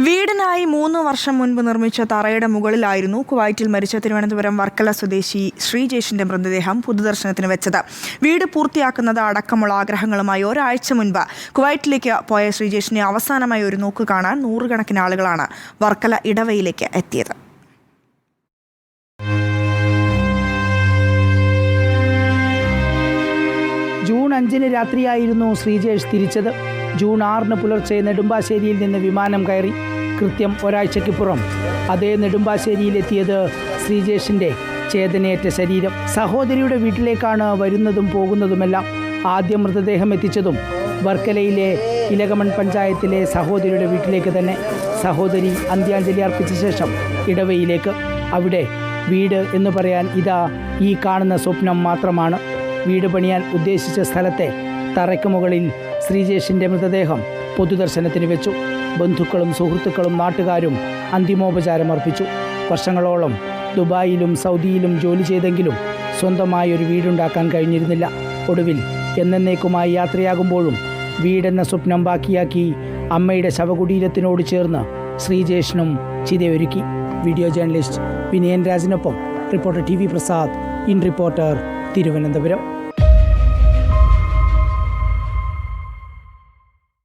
വീടിനായി 3 വർഷം മുൻപ് നിർമ്മിച്ച തറയുടെ മുകളിലായിരുന്നു കുവൈറ്റിൽ മരിച്ച തിരുവനന്തപുരം വർക്കല സ്വദേശി ശ്രീജേഷിന്റെ മൃതദേഹം പൊതുദർശനത്തിന് വെച്ചത്. വീട് പൂർത്തിയാക്കുന്നത് അടക്കമുള്ള ആഗ്രഹങ്ങളുമായി ഒരാഴ്ച മുൻപ് കുവൈറ്റിലേക്ക് പോയ ശ്രീജേഷിനെ അവസാനമായി ഒരു നോക്ക് കാണാൻ നൂറുകണക്കിന് ആളുകളാണ് വർക്കല ഇടവയിലേക്ക് എത്തിയത്. ജൂൺ 5 രാത്രിയായിരുന്നു ശ്രീജേഷ് തിരിച്ചത്. ജൂൺ 6 പുലർച്ചെ നെടുമ്പാശ്ശേരിയിൽ നിന്ന് വിമാനം കയറി. കൃത്യം ഒരാഴ്ചയ്ക്കുപുറം അതേ നെടുമ്പാശ്ശേരിയിലെത്തിയത് ശ്രീജേഷിൻ്റെ ചേതനയേറ്റ ശരീരം. സഹോദരിയുടെ വീട്ടിലേക്കാണ് വരുന്നതും പോകുന്നതുമെല്ലാം. ആദ്യം മൃതദേഹം എത്തിച്ചതും വർക്കലയിലെ ഇലകമൺ പഞ്ചായത്തിലെ സഹോദരിയുടെ വീട്ടിലേക്ക് തന്നെ. സഹോദരി അന്ത്യാഞ്ജലി അർപ്പിച്ച ശേഷം ഇടവയിലേക്ക്. അവിടെ വീട് എന്ന് പറയാൻ ഇതാ ഈ കാണുന്ന സ്വപ്നം മാത്രമാണ്. വീട് പണിയാൻ ഉദ്ദേശിച്ച സ്ഥലത്തെ തറയ്ക്ക് മുകളിൽ ശ്രീജേഷിൻ്റെ മൃതദേഹം പൊതുദർശനത്തിന് വെച്ചു. ബന്ധുക്കളും സുഹൃത്തുക്കളും നാട്ടുകാരും അന്തിമോപചാരം അർപ്പിച്ചു. വർഷങ്ങളോളം ദുബായിലും സൗദിയിലും ജോലി ചെയ്തെങ്കിലും സ്വന്തമായൊരു വീടുണ്ടാക്കാൻ കഴിഞ്ഞിരുന്നില്ല. ഒടുവിൽ എന്നേക്കുമായി യാത്രയാകുമ്പോഴും വീടെന്ന സ്വപ്നം ബാക്കിയാക്കി അമ്മയുടെ ശവകുടീരത്തിനോട് ചേർന്ന് ശ്രീജേഷിനും ചിതയൊരുക്കി. വീഡിയോ ജേർണലിസ്റ്റ് വിനയൻ രാജിനൊപ്പം reporter TV Prasad, in reporter, Thiruvananthapuram.